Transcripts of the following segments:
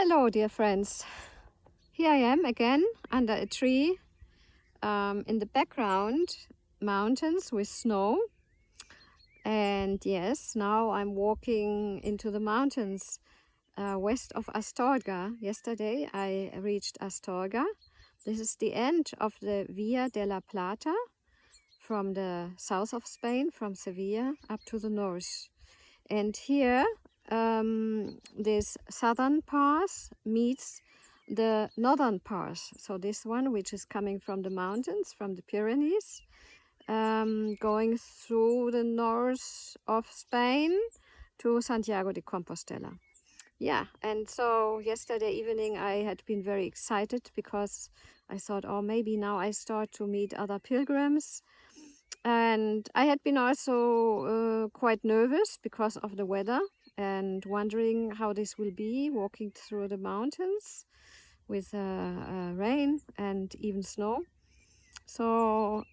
Hello, dear friends. Here I am again under a tree. In the background, mountains with snow. And yes, now I'm walking into the mountains west of Astorga. Yesterday I reached Astorga. This is the end of the Via de la Plata from the south of Spain, from Sevilla up to the north. And here, this southern pass meets the northern pass. So this one, which is coming from the mountains, from the Pyrenees, going through the north of Spain to Santiago de Compostela. Yeah, and so yesterday evening I had been very excited because I thought, oh, maybe now I start to meet other pilgrims. And I had been also quite nervous because of the weather and wondering how this will be walking through the mountains with rain and even snow. So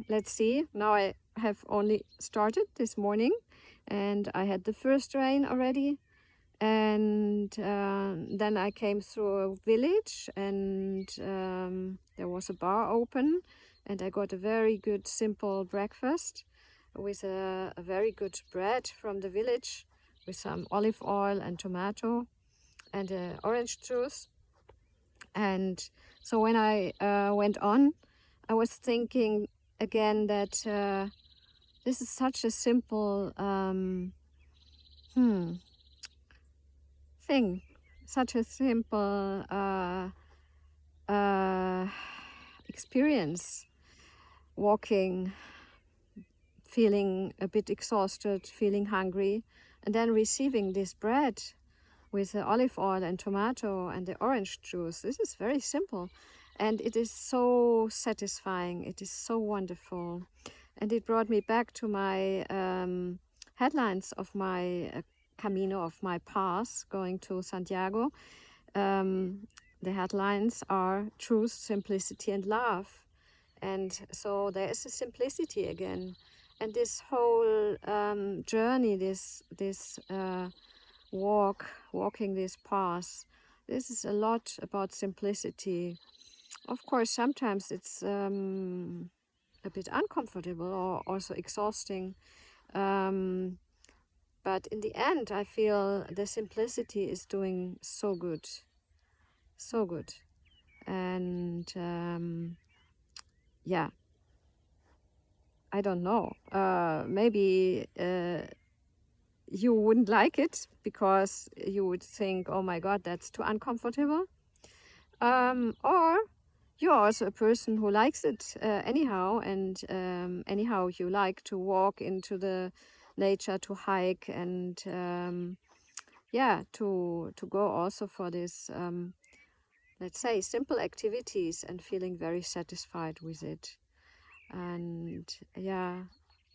let's see. Now I have only started this morning and I had the first rain already. And then I came through a village and there was a bar open and I got a very good simple breakfast with a very good bread from the village with some olive oil and tomato and orange juice. And so when I went on, I was thinking again that this is such a simple thing, such a simple experience, walking, feeling a bit exhausted, feeling hungry, and then receiving this bread with the olive oil and tomato and the orange juice. This is very simple and it is so satisfying. It is so wonderful. And it brought me back to my headlines of my Camino, of my path going to Santiago. The headlines are truth, simplicity and love. And so there is a simplicity again. And this whole journey, this walking this path, this is a lot about simplicity. Of course, sometimes it's a bit uncomfortable or also exhausting. But in the end, I feel the simplicity is doing so good. So good. And yeah, I don't know. Maybe you wouldn't like it because you would think, oh my God, that's too uncomfortable. Or you're also a person who likes it anyhow, and anyhow you like to walk into the nature, to hike, and yeah, to go also for this, let's say, simple activities and feeling very satisfied with it. And yeah,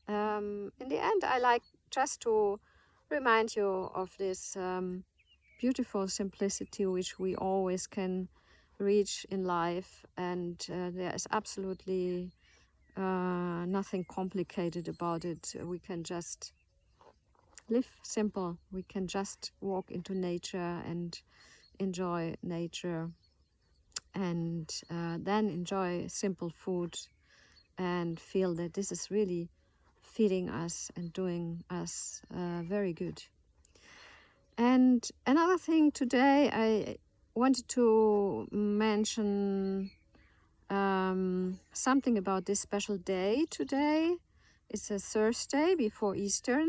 in the end, I like just to remind you of this beautiful simplicity which we always can reach in life, and there is absolutely nothing complicated about it. We can just live simple. We can just walk into nature and enjoy nature, and then enjoy simple food and feel that this is really feeding us and doing us very good. And another thing today, I wanted to mention something about this special day today. It's a Thursday before Easter,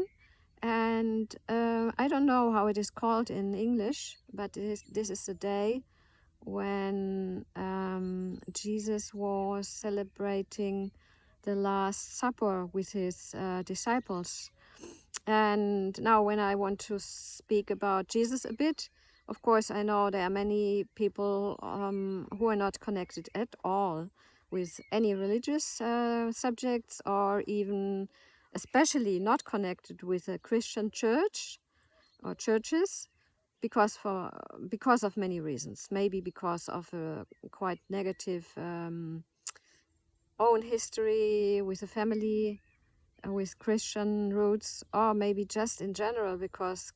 and I don't know how it is called in English, but this is the day when Jesus was celebrating the Last Supper with his disciples. And now when I want to speak about Jesus a bit, of course I know there are many people who are not connected at all with any religious subjects, or even especially not connected with a Christian church or churches, because of many reasons. Maybe because of a quite negative own history with a family with Christian roots, or maybe just in general because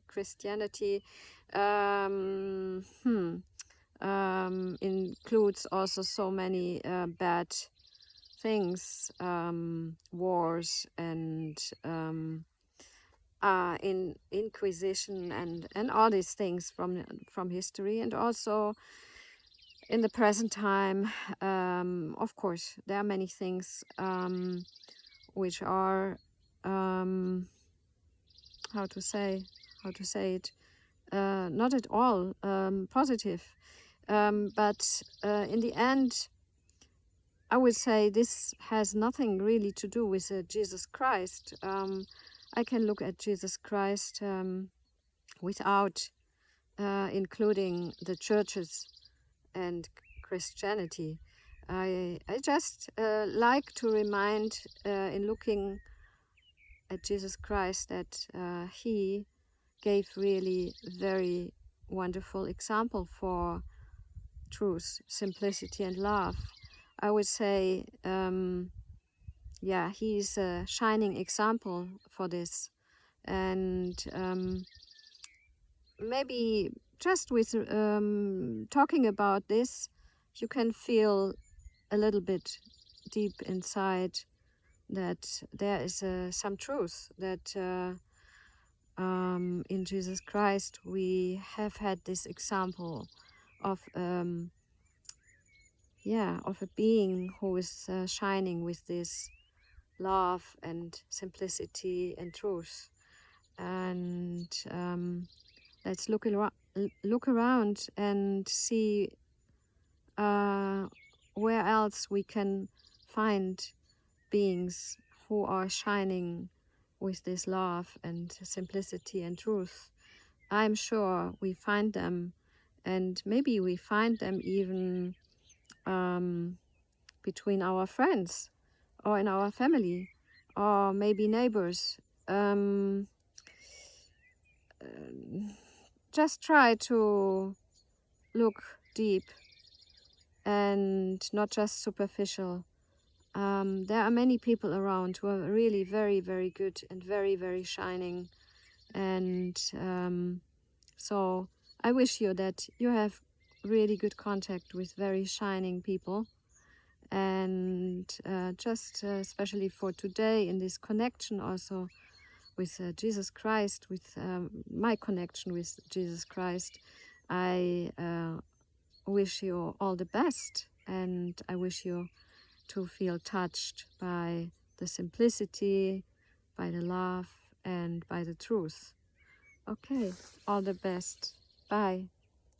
Christianity includes also so many bad things, wars and in Inquisition and all these things from history, and also in the present time. Of course, there are many things which are how to say it, not at all positive, but in the end, I would say this has nothing really to do with Jesus Christ. I can look at Jesus Christ without including the churches and Christianity. I just like to remind in looking at Jesus Christ that he gave really very wonderful example for truth, simplicity, and love. I would say, yeah, he's a shining example for this. And maybe just with talking about this, you can feel a little bit deep inside that there is some truth that in Jesus Christ we have had this example of of a being who is shining with this love and simplicity and truth. And let's look around and see where else we can find beings who are shining with this love and simplicity and truth. I'm sure we find them, and maybe we find them even between our friends or in our family or maybe neighbors. Just try to look deep and not just superficial. There are many people around who are really very, very good and very, very shining. And so I wish you that you have really good contact with very shining people. And just especially for today, in this connection also with Jesus Christ, with my connection with Jesus Christ, I wish you all the best, and I wish you to feel touched by the simplicity, by the love, and by the truth. Okay, all the best. Bye.